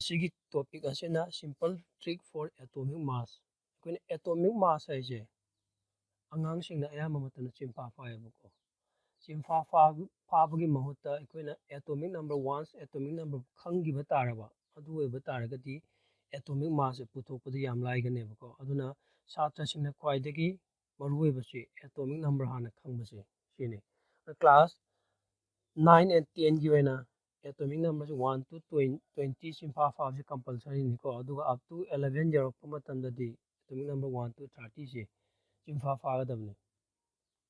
ꯁꯤꯒꯤ ꯇꯣꯄꯤꯛ ꯑꯁꯤꯅ simple trick four atomic ꯃꯥꯁ ꯑꯩꯈꯣꯏꯅ ꯑꯦꯇꯣꯃꯤꯛ ꯃꯥꯁ ꯍꯥꯏꯁꯦ ꯑꯉꯥꯡꯁꯤꯡꯅ ꯑꯌꯥꯝꯕ ꯃꯇꯝꯗ ꯆꯤꯟꯐꯥ ꯐꯥꯏꯌꯦꯕꯀꯣ ꯆꯤꯟꯐꯥ ꯐꯥꯕꯒꯤ ꯃꯍꯨꯠꯇ ꯑꯩꯈꯣꯏꯅ ꯑꯦꯇꯣꯃꯤꯛ ꯅꯝꯕꯔ ꯋꯥꯟꯁ ꯑꯦꯇꯣꯃꯤꯛ ꯅꯝꯕꯔ ꯈꯪꯈꯤꯕ ꯇꯥꯔꯕ ꯑꯗꯨ ꯑꯣꯏꯕ ꯇꯥꯔꯒꯗꯤ ꯑꯦꯇꯣꯃꯤꯛ ꯃꯥꯁꯁꯦ ꯄꯨꯊꯣꯛꯄꯗ ꯌꯥꯝ ꯂꯥꯏꯒꯅꯦꯕꯀꯣ ꯑꯗꯨꯅ ꯁꯥꯇ꯭ꯔꯁꯤꯡꯅ ꯈ꯭ꯋꯥꯏꯗꯒꯤ ꯃꯔꯨꯑꯣꯏꯕꯁꯤ ꯑꯦꯇꯣꯃꯤꯛ ꯅꯝꯕꯔ ꯍꯥꯟꯅ ꯈꯪꯕꯁꯦ ꯁꯤꯅꯤ ꯀ꯭ꯂꯥꯁ 9 and 10ꯒꯤ ꯑꯣꯏꯅ ꯑꯦꯇꯣꯃꯤꯛ ꯅꯝꯕꯔꯁꯤ 1 to 20 ꯆꯤꯟꯐꯥ ꯐꯥꯕꯁꯤ ꯀꯝꯄꯜꯁꯔꯤꯅꯤꯀꯣ ꯑꯗꯨꯒ ꯑꯞ ꯇꯨ 11 ꯌꯧꯔꯛꯄ ꯃꯇꯝꯗꯗꯤ ꯑꯦꯇꯣꯃꯤꯛ ꯅꯝꯕꯔ 1 to 30ꯁꯤ ꯆꯤꯟꯐꯥ ꯐꯥꯒꯗꯕꯅꯤ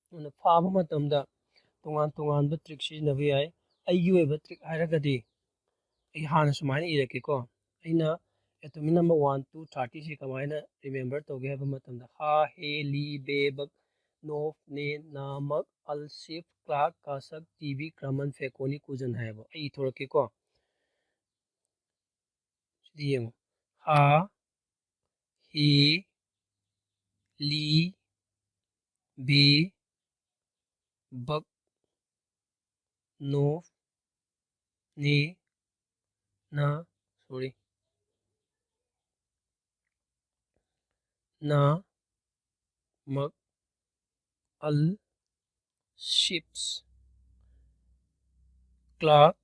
ꯑꯗꯨꯅ ꯐꯥꯕ ꯃꯇꯝꯗ ꯇꯣꯉꯥꯟ ꯇꯣꯉꯥꯟꯕ ꯇ꯭ꯔꯤꯛ ꯁꯤꯖꯤꯟꯅꯕ ꯌꯥꯏ ꯑꯩꯒꯤ ꯑꯣꯏꯕ ꯇ꯭ꯔꯤꯛ ꯍꯥꯏꯔꯒꯗꯤ ꯑꯩ ꯍꯥꯟꯅ ꯁꯨꯃꯥꯏꯅ ꯏꯔꯛꯀꯦꯀꯣ ꯑꯩꯅ ꯑꯦꯇꯣꯃꯤꯛ ꯅꯝꯕꯔ 1 to 30ꯁꯤ ꯀꯃꯥꯏꯅ ꯔꯤꯃꯦꯝꯕꯔ ꯇꯧꯒꯦ ꯍꯥꯏꯕ ꯃꯇꯝꯗ ꯍꯥ ꯍꯦ ꯂꯤ ꯕꯦ ꯕꯛ ꯅꯣꯐ ꯅꯦ ꯅꯥꯃꯛ ꯑꯜ ꯁꯤꯞ ꯀ꯭ꯂꯥꯛ ꯀꯥꯁꯛ ꯇꯤꯕꯤ ꯀ꯭ꯔꯃꯟ ꯐꯦꯀꯣꯅꯤ ꯀꯨꯖꯟ ꯍꯥꯏꯕ ꯑꯩ ꯏꯊꯣꯔꯛꯀꯦꯀꯣ ꯁꯤꯗꯤ ꯌꯦꯡꯉꯨ ꯍꯥ ꯍꯤ ꯂꯤ ꯕꯦ ꯕꯛ ꯅꯣꯐ ꯅꯦ ꯅꯥ ꯁꯣꯔꯤ ꯅꯥ ꯃꯛ ꯑꯜ ꯁꯤꯞꯁ क्लाक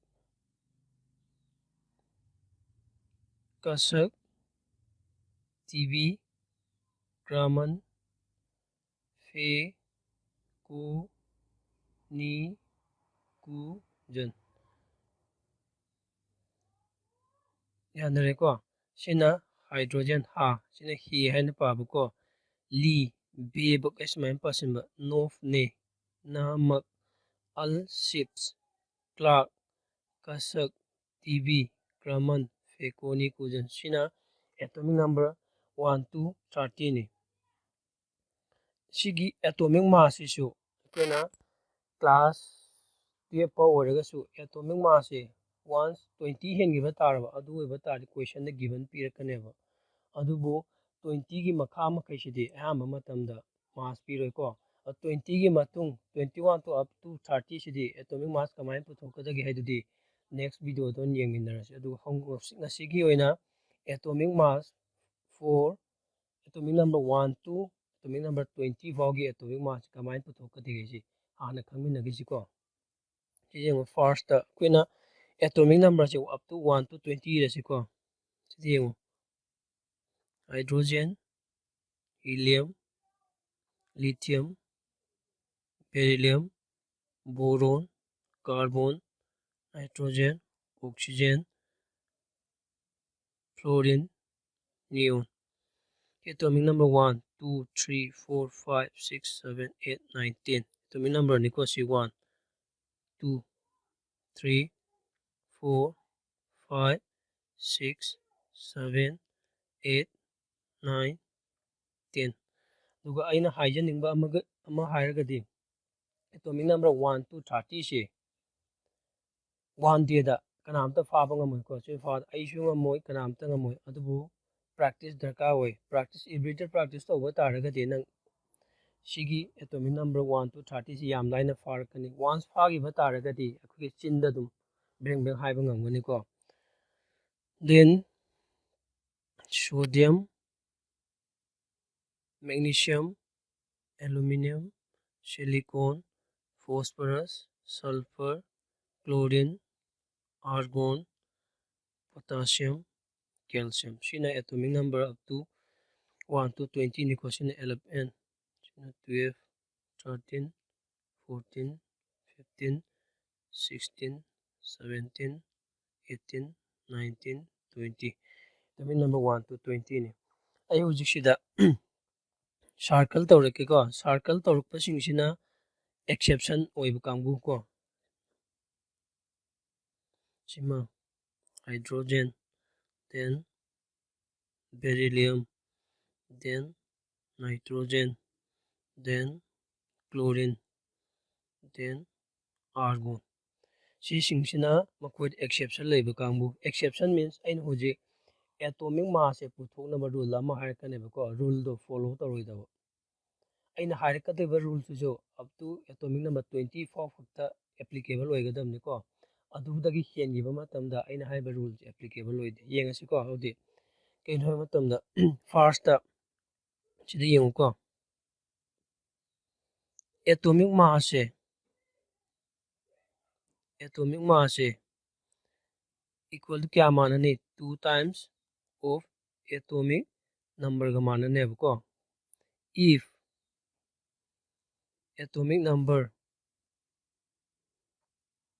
कसक टीवी ग्रामन फे को नी कु जन यानरेको सिना हाइड्रोजन हा सिना ही हैन पाबको ली बेबक एसमैन पासिम नोफ ने नामक अल शिप्स क्लाक कसक टीवी ग्रामन फेकोनी कुजन सिना एटॉमिक नंबर 1 to 30 ने सिगी एटॉमिक मास इशू अखोना क्लास 12 पाव ओरगसु एटॉमिक मास से once 20 हेंगिबा तारबा अदु ओइबा तारदि क्वेश्चन द गिवन पिरकनेबा अदुबो 20 गी मखा मखैसिदि अयाम मतमदा मास पिरोइको 20 गी मतुंग 21 to up to 30 सिदि एटॉमिक मास कमाय पुथोकदगे हैदुदि नेक्स्ट वीडियो दोन येंगिनरसे अदु ngasiगी ओइना atomic mass for atomic number 1 to atomic number 20 फाउगी एटॉमिक मास कमाय पुथोकदगे हाना खंगमिनगिसिको सिजेंगो फर्स्ट अखोइना एटॉमिक नंबर से up to 1 to 20 रसिको सिजेंगो hydrogen helium lithium beryllium boron carbon nitrogen oxygen fluorine neon atomic number 1 2 3 4 5 6 7 8 9 10 atomic number निको सी 1 2 3 4 5 6 7 8 9 10 दुगा अइना हाइजनिंगबा अमा हाइरगदि एटॉमिक नंबर 1 to 30 से 1 डे दा कनामता फाबा ngमोइको से फाद आइसु ngमोइ कनामता ngमोइ अदुबु प्रैक्टिस दरकार होय प्रैक्टिस एवरीडे प्रैक्टिस तौबा तारगदि नंग सिगी एटॉमिक नंबर 1 to 30 से याम लाइना फारकनी वंस फागिबा तारगदि अखोगे चिंदा दुम बेंग बेंग हाइबा ngमगनिको then sodium magnesium aluminium silicon phosphorus sulfur chlorine argon potassium calcium sina atomic number up to 1 to 20 niko sina 11 sina 12 13 14 15 16 17 18 19 20 atomic number 1 to 20 ni ai hujik sida circle tawrake ko circle tawrukpa singsina exception oiba kangbu ko sima hydrogen then beryllium then nitrogen then chlorine then argon si singsina makoid exception leiba kangbu exception means ain hoji atomic mass e puthoknaba rule ama hairakane ko rule do follow toroidaba aina hairakadeba rule su up to atomic number 20 फाव खक्ता applicable oigadamni ko ꯑꯗꯨꯗꯒꯤ ꯍꯦꯟꯈꯤꯕ ꯃꯇꯝꯗ ꯑꯩꯅ ꯍꯥꯏꯕ ꯔꯨꯜꯁꯦ applicable ꯑꯣꯏꯗꯦ ꯌꯦꯡꯉꯁꯤꯀꯣ ꯍꯧꯗꯤ ꯀꯩꯅꯣ ꯍꯥꯏꯕ ꯃꯇꯝꯗ ꯐꯥꯔꯁꯇ ꯁꯤꯗ ꯌꯦꯡꯉꯨꯀꯣ ꯑꯦꯇꯣꯃꯤꯛ ꯃꯥꯁꯁꯦ इक्वल टू क्या मानने 2 टाइम्स ऑफ एटॉमिक नंबर का मानने है को if atomic number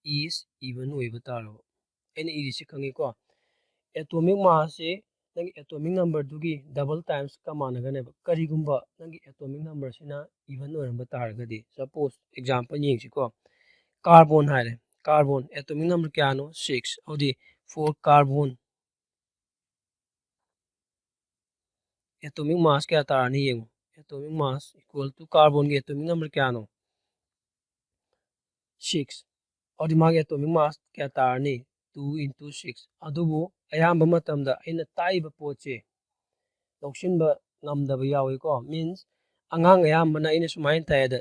is even हुई बता रहा एन इसे खंगे को एटॉमिक मास से नंग एटॉमिक नंबर दुगी डबल टाइम्स का मानगने करीगुंबा नंग एटॉमिक नंबर सिना इवन होरम बता रगदी सपोज एग्जांपल येंसी को कार्बन हारे कार्बन एटॉमिक नंबर क्या नो 6 औदी 4 कार्बन एटॉमिक मास क्या तारनी ये atomic mass equal to carbon के एटॉमिक नंबर क्या नो 6 और मागे एटॉमिक मास क्या तारनी 2 into 6 अदुबो अयाम मतमदा अइना Taiba पोचे लौसिनबा ngamdaba yawi ko means angang ayambana ina sumain tayada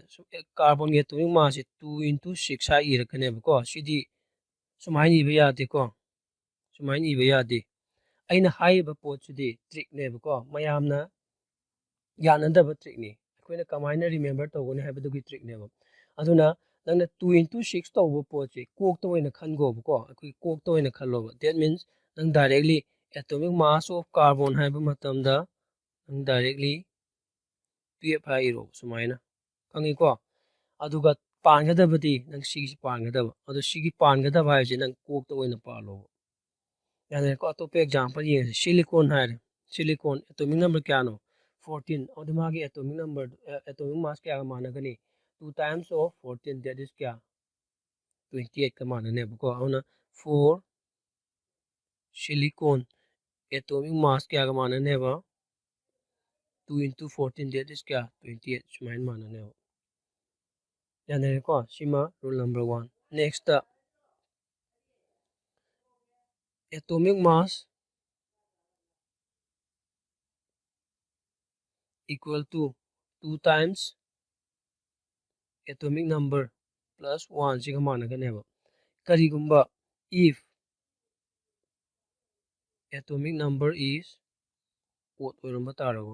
carbon ge atomic mass 2 into 6 ha irakane ko sidi sumain iba yade ko sumain iba yade aina haiba pot sidi trick ne ko mayamna yanadaba trick ni akoina kamaina remember togone haibadu gi trick ne aduna nangna 2 into 6 tawbo pot se kok to oina khango ko akoi kok to oina khalo that means nang directly atomic mass of carbon haiba matamda nang directly 12 hairo sumaina kangi ko aduga pangadabadi nang sigi pangadaba adu sigi pangadaba haise nang kok to oina palo yani ko atope example ye silicon haire silicon atomic number kya no 14 और दिमागी atomic number atomic mass क्या माना Ghani 2 times of 14 that is क्या 28 का माना ने को औना 4 silicon atomic mass क्या का माना ने बा 2 into 14 that is क्या 28 सुमाइन माना ने यानी को सीमा rule number 1 next atomic mass equal to 2 times atomic number plus 1 सिगा माना गने बा करीगुंबा if atomic number is odd oiramba tarabo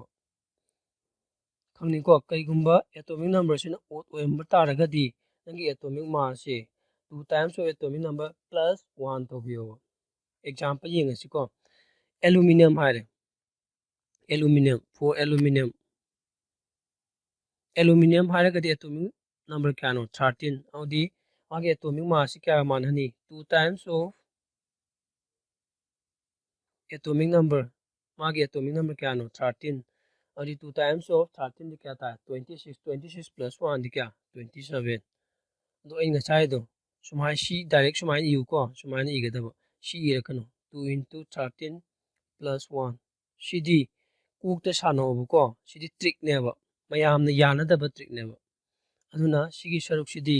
khangni ko kaigumba atomic number sina odd oiramba taragadi nangi atomic mass se 2 times of atomic number plus 1 to biyo example yengasi ko aluminum hare aluminum for aluminum hare gadi atomic number kya no 13 audi age atomic mass kya manhani 2 times of atomic number मागे atomic number क्या no 13 और 2 times of 13 di क्या था 26 plus 1 di क्या 27 दो इन ngachai do sumai si direct sumai yu ko sumai ni igada si irakano 2 into 13 plus 1 si di kuk ta sano bu ko si di trick ne ba mayam na yana da ba trick ne ba aduna si gi saruk si di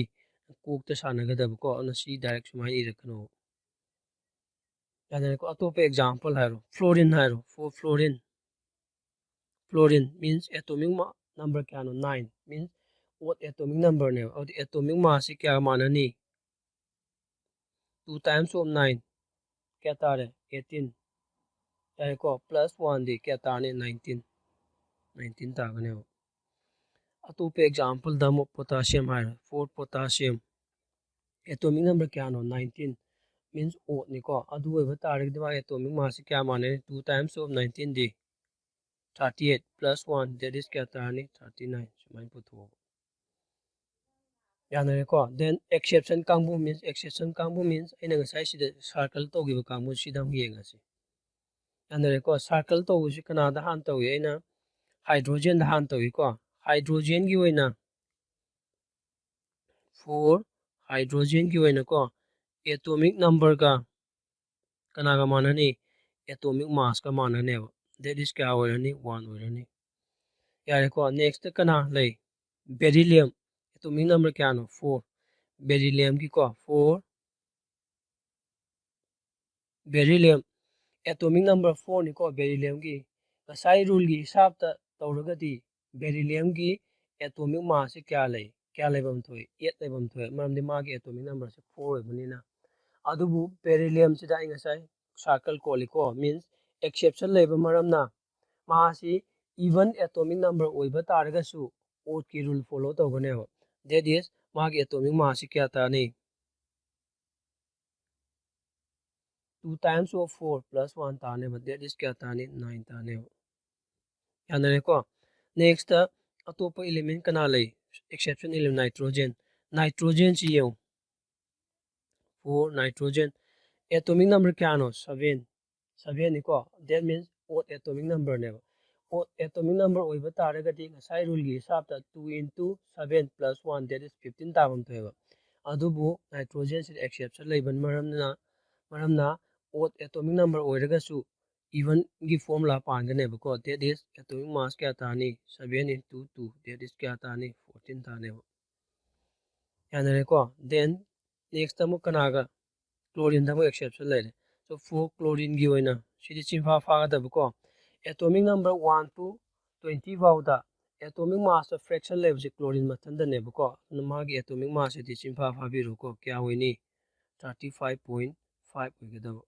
kuk ta sana ga da ko ana si direct sumai irakano यानी को अतोप example है fluorine है for fluorine means atomic number क्या नो 9 means what atomic number ने और atomic mass से क्या माननी 2 times of 9 क्या तारे 18 यानी को प्लस 1 दे क्या ताने 19 तागने हो अतोप एग्जांपल दमो पोटेशियम है फॉर पोटेशियम एटॉमिक नंबर क्या no 19 means odd niko adu oiba tarigdi ma atomic mass kya mane 2 times of 19 di 38 plus 1 that is kya tarani 39 sumai putho yana ko then exception kangbu means ina ngasai sida circle to giba kangbu sidam yenga si yana ko circle to usi kana da han to ina hydrogen da han to ko hydrogen gi oina for hydrogen gi oina ko atomic number का कना का माननी atomic mass का मानने that is क्या ओरनी 1 ओरनी यारे को next कना ले बेरिलियम एटॉमिक नंबर क्या नो 4 बेरिलियम की को 4 बेरिलियम एटॉमिक नंबर 4 नि को बेरिलियम की कसाई रूल की हिसाब ता तौरगदी बेरिलियम की एटॉमिक मास से क्या ले बम थोय 8 ले बम थोय मरम दि मागे एटॉमिक नंबर से 4 बनिना ꯑꯗꯨꯕꯨ ꯄꯦꯔꯤꯂꯤꯌꯝꯁꯤꯗ ꯑꯩ ꯉꯁꯥꯏ ꯁꯥꯔꯀꯜ ꯀꯣꯜꯂꯤꯀꯣ ꯃꯤꯟꯁ ꯑꯦꯛꯁꯦꯞꯁꯟ ꯂꯩꯕ ꯃꯔꯝꯅ ꯃꯥꯁꯤ ꯏꯚꯟ ꯑꯦꯇꯣꯃꯤꯛ ꯅꯝꯕꯔ ꯑꯣꯏꯕ ꯇꯥꯔꯒꯁꯨ ꯑꯣꯠꯀꯤ ꯔꯨꯜ ꯐꯣꯂꯣ ꯇꯧꯒꯅꯦꯕ ꯗꯦꯠ ꯏꯁ ꯃꯥꯒꯤ ꯑꯦꯇꯣꯃꯤꯛ ꯃꯥꯁꯁꯤ ꯀꯌꯥ ꯇꯥꯅꯤ 2 times of 4 plus 1 तानेब that is क्या ताने 9 तानेब यानरेको नेक्स्ट अतोप एलिमेंट कना लई एक्सेप्शन एलिमेंट नाइट्रोजन ची येउ 4 नाइट्रोजन एटॉमिक नंबर क्या नो 7 निको that means odd atomic number ने odd atomic number ओइबा तारगदी ngasai rule gi hisab ta 2 into 7 plus 1 that is 15 ताबम थेबा अदुबु नाइट्रोजन से एक्सेप्शन लैबन मरमना odd atomic number ओइरगसु even gi formula पानगनेबको that is atomic mass क्या तानी 7 into 2 that is क्या तानी 14 तानेबो यानरेको then next अमु कनागा क्लोरीन दमु एक्सेप्शन लैरे so for chlorine gi ओइना सिदि चिंफा फागदबको atomic number 1 to 20 फाउदा atomic mass of fraction level से chlorine मथंदनेबको नमागी atomic mass सिदि चिंफा फाबिरुको क्या होइनी 35.5 ओइगदबो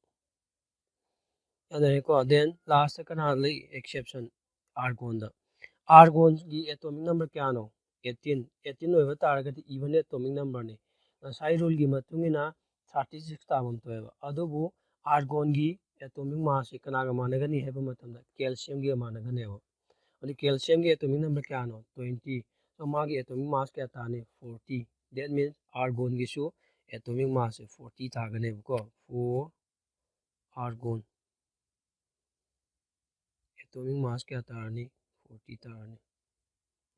then last kanali exception argon की atomic number क्या नो 18 होइबा तारगति even atomic number ने ngasai rule gi matungina 36 ताबम तोएबा अदुबु argon की atomic mass से कनागा मानगनी हेबा मतमदा calcium की मानगनेबो अनि calcium की atomic number क्या नो 20 so मागी atomic mass क्या ताने 40 that means argon की सु atomic mass 40 तागनेबको for argon atomic mass क्या तारनी 40 तारनी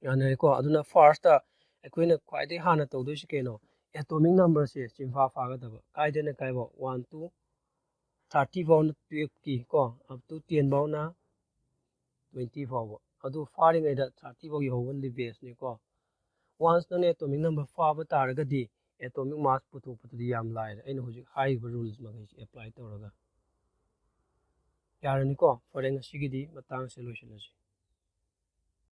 यानेको अदुना फर्स्ट अखोइना ख्वाइदे हाना तौदोइसे केनो एटॉमिक नंबर से चिंफा फागदबा काइदेना काइबो 1 to 30 फाउन 12 की को अप टू 10 फाउना 20 फाउ अदु फारिंगैदा 30 फाउ होवनली बेस ने को वंस नने एटॉमिक नंबर फाबा तारगदी एटॉमिक मास पुथोपतदी याम लाइर अइना हुजिक हाइबा रूल्स मगै अप्लाई तौरगा यारनिको फरेंग सिगिदी मतंग से लोइसलसी